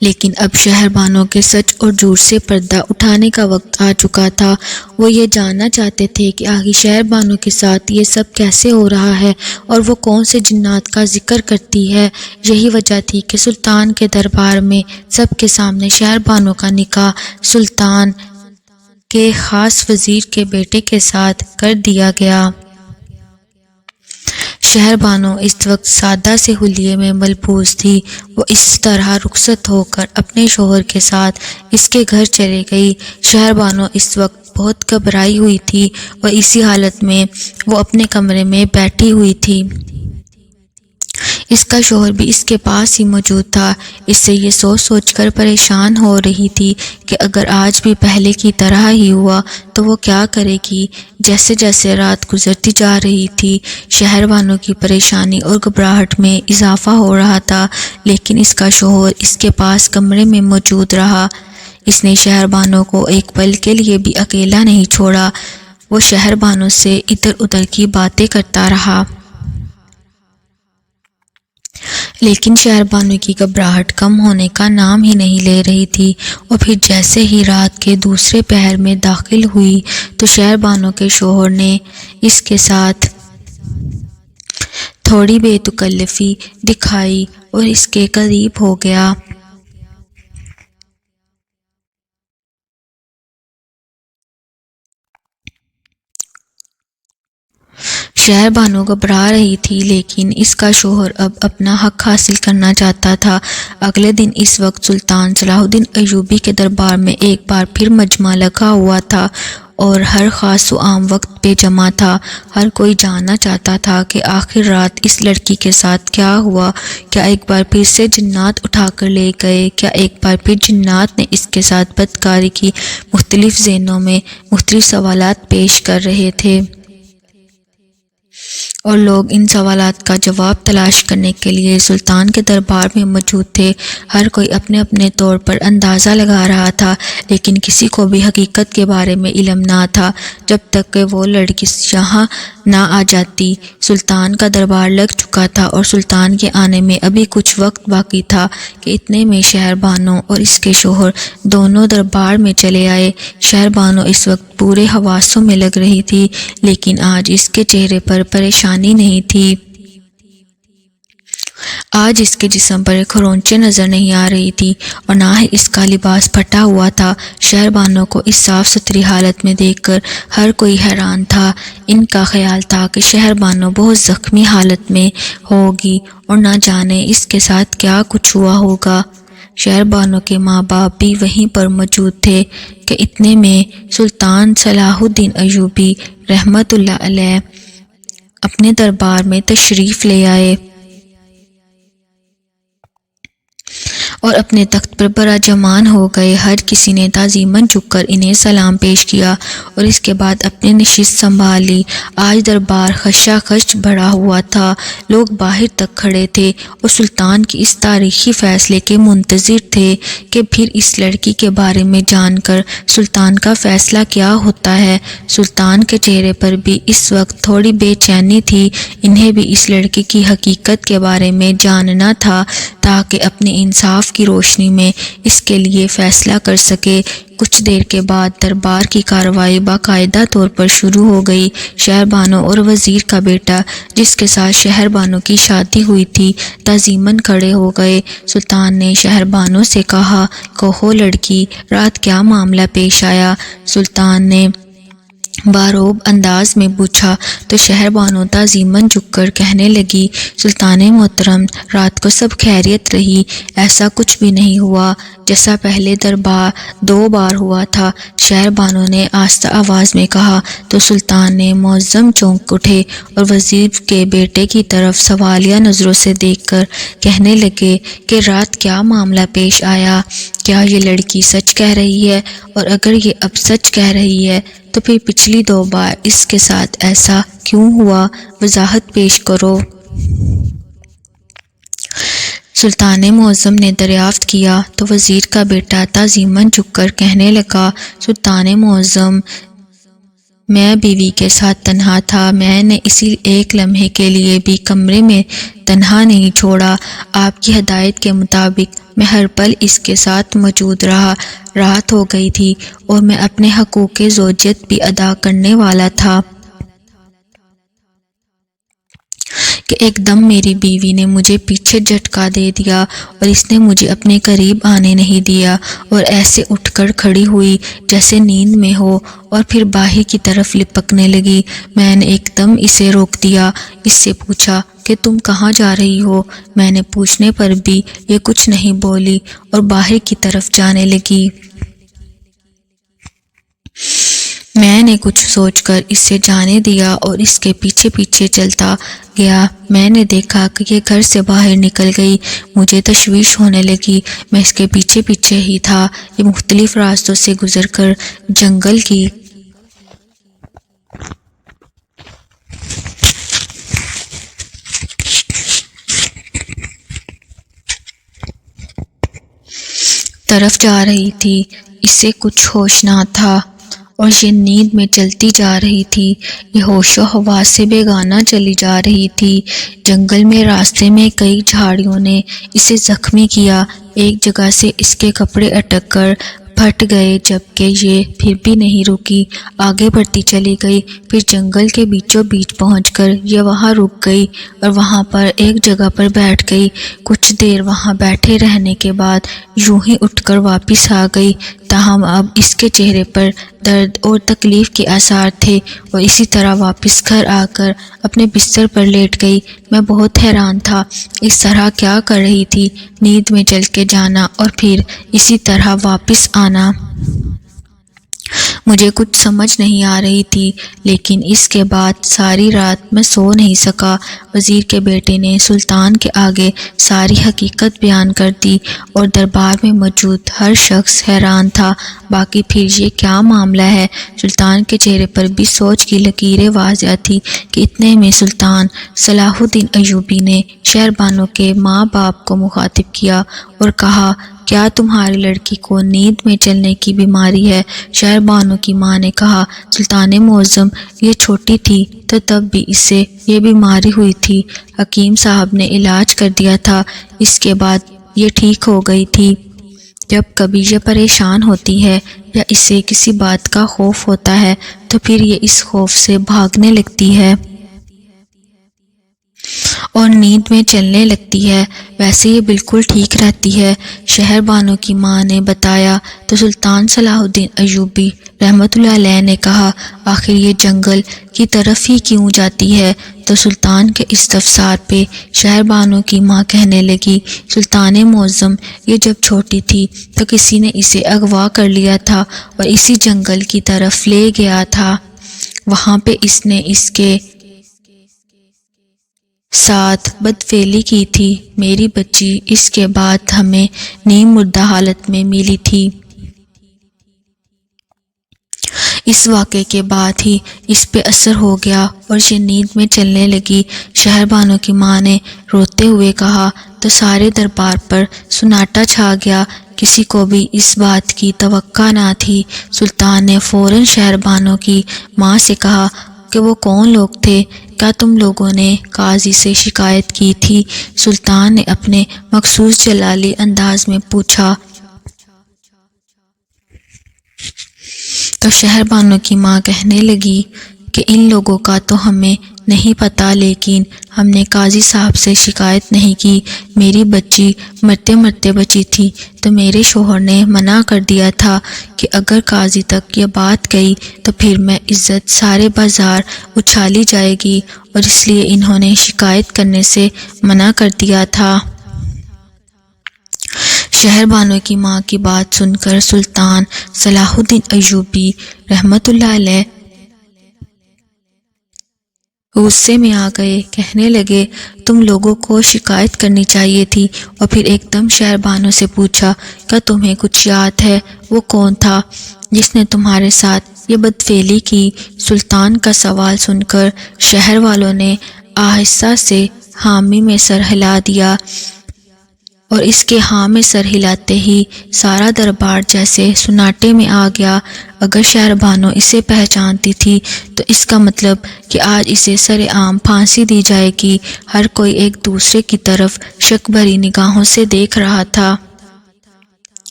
لیکن اب شہر بانو کے سچ اور جھوٹ سے پردہ اٹھانے کا وقت آ چکا تھا۔ وہ یہ جاننا چاہتے تھے کہ آخر شہر بانو کے ساتھ یہ سب کیسے ہو رہا ہے اور وہ کون سے جنات کا ذکر کرتی ہے۔ یہی وجہ تھی کہ سلطان کے دربار میں سب کے سامنے شہر بانو کا نکاح سلطان کے خاص وزیر کے بیٹے کے ساتھ کر دیا گیا۔ شہر بانو اس وقت سادہ سے حلیے میں ملبوس تھی۔ وہ اس طرح رخصت ہو کر اپنے شوہر کے ساتھ اس کے گھر چلے گئی۔ شہر بانو اس وقت بہت گھبرائی ہوئی تھی اور اسی حالت میں وہ اپنے کمرے میں بیٹھی ہوئی تھی۔ اس کا شوہر بھی اس کے پاس ہی موجود تھا۔ اس سے یہ سوچ سوچ کر پریشان ہو رہی تھی کہ اگر آج بھی پہلے کی طرح ہی ہوا تو وہ کیا کرے گی۔ جیسے جیسے رات گزرتی جا رہی تھی، شہر بانو کی پریشانی اور گھبراہٹ میں اضافہ ہو رہا تھا، لیکن اس کا شوہر اس کے پاس کمرے میں موجود رہا۔ اس نے شہر بانو کو ایک پل کے لیے بھی اکیلا نہیں چھوڑا۔ وہ شہر بانو سے ادھر ادھر کی باتیں کرتا رہا، لیکن شہر بانو کی گھبراہٹ کم ہونے کا نام ہی نہیں لے رہی تھی۔ اور پھر جیسے ہی رات کے دوسرے پہر میں داخل ہوئی تو شہر بانو کے شوہر نے اس کے ساتھ تھوڑی بے تکلفی دکھائی اور اس کے قریب ہو گیا۔ شہر بانو گھبرا رہی تھی، لیکن اس کا شوہر اب اپنا حق حاصل کرنا چاہتا تھا۔ اگلے دن اس وقت سلطان صلاح الدین ایوبی کے دربار میں ایک بار پھر مجمع لگا ہوا تھا اور ہر خاص و عام وقت پہ جمع تھا۔ ہر کوئی جاننا چاہتا تھا کہ آخر رات اس لڑکی کے ساتھ کیا ہوا۔ کیا ایک بار پھر سے جنات اٹھا کر لے گئے؟ کیا ایک بار پھر جنات نے اس کے ساتھ بدکاری کی؟ مختلف ذہنوں میں مختلف سوالات پیش کر رہے تھے، اور لوگ ان سوالات کا جواب تلاش کرنے کے لیے سلطان کے دربار میں موجود تھے۔ ہر کوئی اپنے اپنے طور پر اندازہ لگا رہا تھا، لیکن کسی کو بھی حقیقت کے بارے میں علم نہ تھا جب تک کہ وہ لڑکی یہاں نہ آ جاتی۔ سلطان کا دربار لگ چکا تھا اور سلطان کے آنے میں ابھی کچھ وقت باقی تھا کہ اتنے میں شہر بانو اور اس کے شوہر دونوں دربار میں چلے آئے۔ شہر بانو اس وقت پورے حواسوں میں لگ رہی تھی، لیکن آج اس کے چہرے پر پریشانی نہیں تھی۔ آج اس کے جسم پر کھرونچے نظر نہیں آ رہی تھی اور نہ ہی اس کا لباس پھٹا ہوا تھا۔ شہر بانو کو اس صاف ستھری حالت میں دیکھ کر ہر کوئی حیران تھا۔ ان کا خیال تھا کہ شہر بانو بہت زخمی حالت میں ہوگی اور نہ جانے اس کے ساتھ کیا کچھ ہوا ہوگا۔ شہر بانو کے ماں باپ بھی وہیں پر موجود تھے کہ اتنے میں سلطان صلاح الدین ایوبی رحمۃ اللہ علیہ اپنے دربار میں تشریف لے آئے اور اپنے تخت پر براجمان ہو گئے۔ ہر کسی نے تعظیماً جھک کر انہیں سلام پیش کیا اور اس کے بعد اپنی نشست سنبھال لی۔ آج دربار خشاخش بھرا ہوا تھا، لوگ باہر تک کھڑے تھے اور سلطان کی اس تاریخی فیصلے کے منتظر تھے کہ پھر اس لڑکی کے بارے میں جان کر سلطان کا فیصلہ کیا ہوتا ہے۔ سلطان کے چہرے پر بھی اس وقت تھوڑی بے چینی تھی، انہیں بھی اس لڑکی کی حقیقت کے بارے میں جاننا تھا تاکہ اپنے انصاف کی روشنی میں اس کے لیے فیصلہ کر سکے۔ کچھ دیر کے بعد دربار کی کارروائی باقاعدہ طور پر شروع ہو گئی۔ شہر بانو اور وزیر کا بیٹا جس کے ساتھ شہر بانو کی شادی ہوئی تھی تعظیماً کھڑے ہو گئے۔ سلطان نے شہر بانو سے کہا، کہو لڑکی، رات کیا معاملہ پیش آیا؟ سلطان نے باروب انداز میں پوچھا تو شہر بانو تعظیماً جھک کر کہنے لگی، سلطان محترم، رات کو سب خیریت رہی، ایسا کچھ بھی نہیں ہوا جیسا پہلے دو بار ہوا تھا۔ شہر بانو نے آہستہ آواز میں کہا تو سلطان نے معظم چونک اٹھے اور وزیر کے بیٹے کی طرف سوالیہ نظروں سے دیکھ کر کہنے لگے کہ رات کیا معاملہ پیش آیا؟ کیا یہ لڑکی سچ کہہ رہی ہے؟ اور اگر یہ اب سچ کہہ رہی ہے تو پھر پچھلی 2 بار اس کے ساتھ ایسا کیوں ہوا؟ وضاحت پیش کرو۔ سلطان معظم نے دریافت کیا تو وزیر کا بیٹا تعظیماً جھک کر کہنے لگا، سلطان معظم، میں بیوی کے ساتھ تنہا تھا، میں نے اسی ایک لمحے کے لیے بھی کمرے میں تنہا نہیں چھوڑا، آپ کی ہدایت کے مطابق میں ہر پل اس کے ساتھ موجود رہا۔ رات ہو گئی تھی اور میں اپنے حقوق زوجیت بھی ادا کرنے والا تھا کہ ایک دم میری بیوی نے مجھے پیچھے جھٹکا دے دیا اور اس نے مجھے اپنے قریب آنے نہیں دیا اور ایسے اٹھ کر کھڑی ہوئی جیسے نیند میں ہو اور پھر باہر کی طرف لپکنے لگی۔ میں نے ایک دم اسے روک دیا، اس سے پوچھا کہ تم کہاں جا رہی ہو؟ میں نے پوچھنے پر بھی یہ کچھ نہیں بولی اور باہر کی طرف جانے لگی۔ میں نے کچھ سوچ کر اسے جانے دیا اور اس کے پیچھے پیچھے چلتا گیا۔ میں نے دیکھا کہ یہ گھر سے باہر نکل گئی، مجھے تشویش ہونے لگی، میں اس کے پیچھے پیچھے ہی تھا۔ یہ مختلف راستوں سے گزر کر جنگل کی طرف جا رہی تھی، اسے کچھ ہوش نہ تھا اور یہ نیند میں چلتی جا رہی تھی، یہ ہوش و حواس سے بیگانہ چلی جا رہی تھی۔ جنگل میں راستے میں کئی جھاڑیوں نے اسے زخمی کیا، ایک جگہ سے اس کے کپڑے اٹک کر پھٹ گئے، جبکہ یہ پھر بھی نہیں رکی، آگے بڑھتی چلی گئی۔ پھر جنگل کے بیچوں بیچ پہنچ کر یہ وہاں رک گئی اور وہاں پر ایک جگہ پر بیٹھ گئی۔ کچھ دیر وہاں بیٹھے رہنے کے بعد یوں ہی اٹھ کر واپس آ گئی، تاہم اب اس کے چہرے پر درد اور تکلیف کے آثار تھے اور اسی طرح واپس گھر آ کر اپنے بستر پر لیٹ گئی۔ میں بہت حیران تھا، اس طرح کیا کر رہی تھی؟ نیند میں چل کے جانا اور پھر اسی طرح واپس آنا۔ مجھے کچھ سمجھ نہیں آ رہی تھی، لیکن اس کے بعد ساری رات میں سو نہیں سکا۔ وزیر کے بیٹے نے سلطان کے آگے ساری حقیقت بیان کر دی اور دربار میں موجود ہر شخص حیران تھا۔ باقی پھر یہ کیا معاملہ ہے؟ سلطان کے چہرے پر بھی سوچ کی لکیریں واضح تھی کہ اتنے میں سلطان صلاح الدین ایوبی نے شہر بانو کے ماں باپ کو مخاطب کیا اور کہا، کیا تمہاری لڑکی کو نیند میں چلنے کی بیماری ہے؟ شہر بانو کی ماں نے کہا، سلطان معظم، یہ چھوٹی تھی تو تب بھی اسے یہ بیماری ہوئی تھی، حکیم صاحب نے علاج کر دیا تھا، اس کے بعد یہ ٹھیک ہو گئی تھی۔ جب کبھی یہ پریشان ہوتی ہے یا اسے کسی بات کا خوف ہوتا ہے تو پھر یہ اس خوف سے بھاگنے لگتی ہے۔ اور نیند میں چلنے لگتی ہے، ویسے یہ بالکل ٹھیک رہتی ہے۔ شہر بانو کی ماں نے بتایا تو سلطان صلاح الدین ایوبی رحمۃ اللہ علیہ نے کہا، آخر یہ جنگل کی طرف ہی کیوں جاتی ہے؟ تو سلطان کے استفسار پہ شہر بانو کی ماں کہنے لگی، سلطان معظم، یہ جب چھوٹی تھی تو کسی نے اسے اغوا کر لیا تھا اور اسی جنگل کی طرف لے گیا تھا۔ وہاں پہ اس نے اس کے ساتھ بدفعلی کی تھی۔ میری بچی اس کے بعد ہمیں نیم مردہ حالت میں ملی تھی۔ اس واقعے کے بعد ہی اس پہ اثر ہو گیا اور یہ نیند میں چلنے لگی۔ شہر بانو کی ماں نے روتے ہوئے کہا تو سارے دربار پر سناٹا چھا گیا، کسی کو بھی اس بات کی توقع نہ تھی۔ سلطان نے فوراً شہر بانو کی ماں سے کہا کہ وہ کون لوگ تھے؟ کیا تم لوگوں نے قاضی سے شکایت کی تھی؟ سلطان نے اپنے مخصوص جلالی انداز میں پوچھا تو شہر بانو کی ماں کہنے لگی کہ ان لوگوں کا تو ہمیں نہیں پتہ، لیکن ہم نے قاضی صاحب سے شکایت نہیں کی۔ میری بچی مرتے مرتے بچی تھی تو میرے شوہر نے منع کر دیا تھا کہ اگر قاضی تک یہ بات گئی تو پھر میں عزت سارے بازار اچھالی جائے گی، اور اس لیے انہوں نے شکایت کرنے سے منع کر دیا تھا۔ شہر بانو کی ماں کی بات سن کر سلطان صلاح الدین ایوبی رحمۃ اللہ علیہ غصے میں آ گئے، کہنے لگے تم لوگوں کو شکایت کرنی چاہیے تھی۔ اور پھر ایک دم شہر بانو سے پوچھا، کیا تمہیں کچھ یاد ہے وہ کون تھا جس نے تمہارے ساتھ یہ بدفعلی کی؟ سلطان کا سوال سن کر شہر والوں نے آہستہ سے حامی میں سر ہلا دیا، اور اس کے ہاں میں سر ہلاتے ہی سارا دربار جیسے سناٹے میں آ گیا۔ اگر شہر بانو اسے پہچانتی تھی تو اس کا مطلب کہ آج اسے سر عام پھانسی دی جائے گی۔ ہر کوئی ایک دوسرے کی طرف شک بھری نگاہوں سے دیکھ رہا تھا۔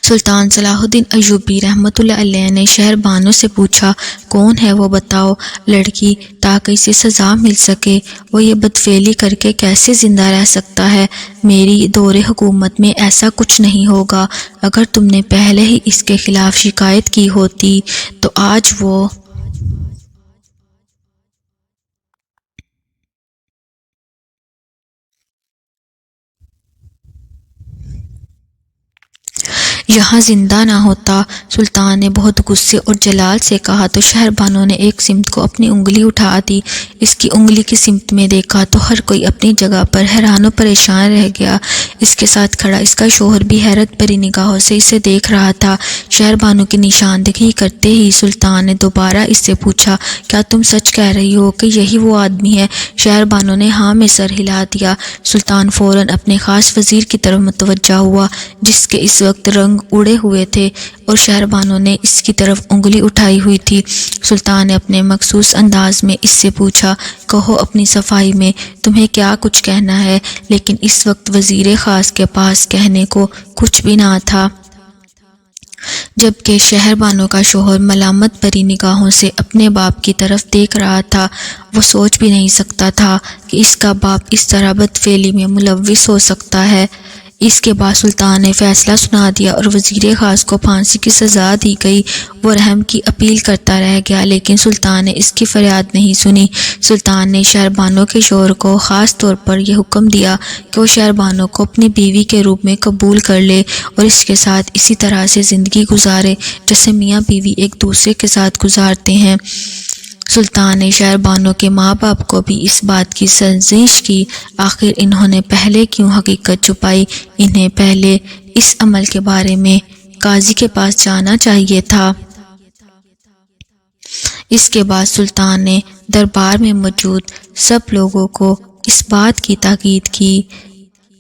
سلطان صلاح الدین ایوبی رحمۃ اللہ علیہ نے شہر بانو سے پوچھا، کون ہے وہ بتاؤ لڑکی، تاکہ اسے سزا مل سکے۔ وہ یہ بدفعلی کر کے کیسے زندہ رہ سکتا ہے؟ میری دور حکومت میں ایسا کچھ نہیں ہوگا۔ اگر تم نے پہلے ہی اس کے خلاف شکایت کی ہوتی تو آج وہ یہاں زندہ نہ ہوتا۔ سلطان نے بہت غصے اور جلال سے کہا تو شہر بانو نے ایک سمت کو اپنی انگلی اٹھا دی۔ اس کی انگلی کی سمت میں دیکھا تو ہر کوئی اپنی جگہ پر حیران و پریشان رہ گیا۔ اس کے ساتھ کھڑا اس کا شوہر بھی حیرت بھری نگاہوں سے اسے دیکھ رہا تھا۔ شہر بانو کی نشاندہی کرتے ہی سلطان نے دوبارہ اس سے پوچھا، کیا تم سچ کہہ رہی ہو کہ یہی وہ آدمی ہے؟ شہر بانو نے ہاں میں سر ہلا دیا۔ سلطان فوراً اپنے خاص وزیر کی طرف متوجہ ہوا جس کے اس وقت رنگ اڑے ہوئے تھے اور شہر بانو نے اس کی طرف انگلی اٹھائی ہوئی تھی۔ سلطان نے اپنے مخصوص انداز میں اس سے پوچھا، کہو اپنی صفائی میں تمہیں کیا کچھ کہنا ہے؟ لیکن اس وقت وزیر خاص کے پاس کہنے کو کچھ بھی نہ تھا، جبکہ شہر بانو کا شوہر ملامت بھری نگاہوں سے اپنے باپ کی طرف دیکھ رہا تھا۔ وہ سوچ بھی نہیں سکتا تھا کہ اس کا باپ اس طرح بدفعلی میں ملوث ہو سکتا ہے۔ اس کے بعد سلطان نے فیصلہ سنا دیا اور وزیر خاص کو پھانسی کی سزا دی گئی۔ وہ رحم کی اپیل کرتا رہ گیا، لیکن سلطان نے اس کی فریاد نہیں سنی۔ سلطان نے شہر بانو کے شوہر کو خاص طور پر یہ حکم دیا کہ وہ شہر بانو کو اپنی بیوی کے روپ میں قبول کر لے اور اس کے ساتھ اسی طرح سے زندگی گزارے جیسے میاں بیوی ایک دوسرے کے ساتھ گزارتے ہیں۔ سلطان نے شہر بانو کے ماں باپ کو بھی اس بات کی سرزنش کی، آخر انہوں نے پہلے کیوں حقیقت چھپائی؟ انہیں پہلے اس عمل کے بارے میں قاضی کے پاس جانا چاہیے تھا۔ اس کے بعد سلطان نے دربار میں موجود سب لوگوں کو اس بات کی تاکید کی،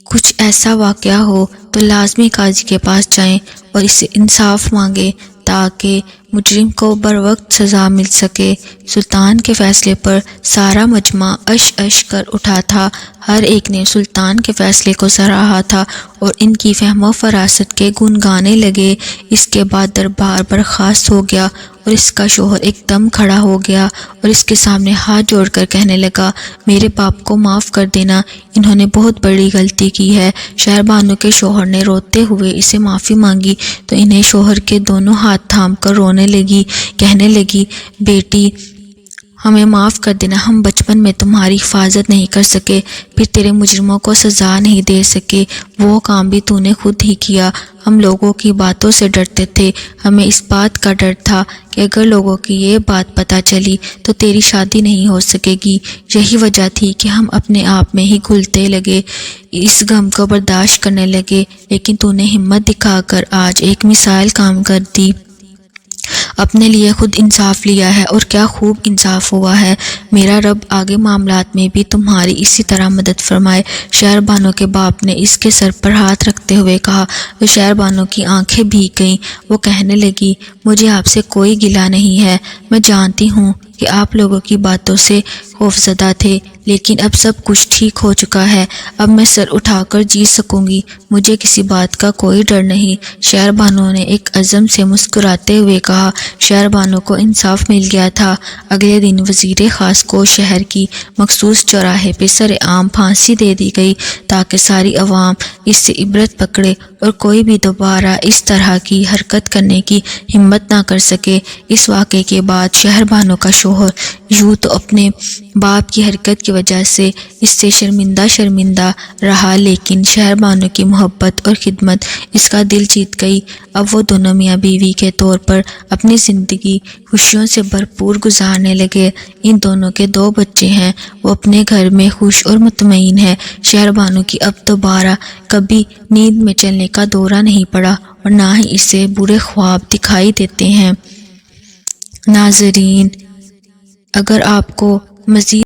کچھ ایسا واقعہ ہو تو لازمی قاضی کے پاس جائیں اور اس سے انصاف مانگیں تاکہ مجرم کو بروقت سزا مل سکے۔ سلطان کے فیصلے پر سارا مجمع اش اش کر اٹھا تھا۔ ہر ایک نے سلطان کے فیصلے کو سراہا تھا اور ان کی فہم و فراست کے گن گانے لگے۔ اس کے بعد دربار برخاست ہو گیا اور اس کا شوہر ایک دم کھڑا ہو گیا اور اس کے سامنے ہاتھ جوڑ کر کہنے لگا، میرے باپ کو معاف کر دینا، انہوں نے بہت بڑی غلطی کی ہے۔ شہر بانو کے شوہر نے روتے ہوئے اسے معافی مانگی تو انہیں شوہر کے دونوں ہاتھ تھام کر رونے لگی، کہنے لگی، بیٹی ہمیں معاف کر دینا، ہم بچپن میں تمہاری حفاظت نہیں کر سکے، پھر تیرے مجرموں کو سزا نہیں دے سکے، وہ کام بھی تو نے خود ہی کیا۔ ہم لوگوں کی باتوں سے ڈرتے تھے، ہمیں اس بات کا ڈر تھا کہ اگر لوگوں کی یہ بات پتہ چلی تو تیری شادی نہیں ہو سکے گی، یہی وجہ تھی کہ ہم اپنے آپ میں ہی گھلتے لگے، اس غم کو برداشت کرنے لگے، لیکن تو نے ہمت دکھا کر آج ایک مثال کام کر دی، اپنے لیے خود انصاف لیا ہے اور کیا خوب انصاف ہوا ہے۔ میرا رب آگے معاملات میں بھی تمہاری اسی طرح مدد فرمائے۔ شہر بانو کے باپ نے اس کے سر پر ہاتھ رکھتے ہوئے کہا تو شہر بانو کی آنکھیں بھیگ گئیں۔ وہ کہنے لگی، مجھے آپ سے کوئی گلہ نہیں ہے، میں جانتی ہوں کہ آپ لوگوں کی باتوں سے خوفزدہ تھے، لیکن اب سب کچھ ٹھیک ہو چکا ہے، اب میں سر اٹھا کر جی سکوں گی، مجھے کسی بات کا کوئی ڈر نہیں۔ شہر بانو نے ایک عزم سے مسکراتے ہوئے کہا۔ شہر بانو کو انصاف مل گیا تھا۔ اگلے دن وزیر خاص کو شہر کی مخصوص چوراہے پہ سر عام پھانسی دے دی گئی تاکہ ساری عوام اس سے عبرت پکڑے اور کوئی بھی دوبارہ اس طرح کی حرکت کرنے کی ہمت نہ کر سکے۔ اس واقعے کے بعد شہر بانو کا شوہر یوں تو اپنے باپ کی حرکت کی وجہ سے اس سے شرمندہ رہا، لیکن شہر بانو کی محبت اور خدمت اس کا دل جیت گئی۔ اب وہ دونوں میاں بیوی کے طور پر اپنی زندگی خوشیوں سے بھرپور گزارنے لگے۔ ان دونوں کے 2 بچے ہیں، وہ اپنے گھر میں خوش اور مطمئن ہے۔ شہر بانو کی اب دوبارہ کبھی نیند میں چلنے کا دورہ نہیں پڑا اور نہ ہی اسے برے خواب دکھائی دیتے ہیں۔ ناظرین، اگر آپ کو مزید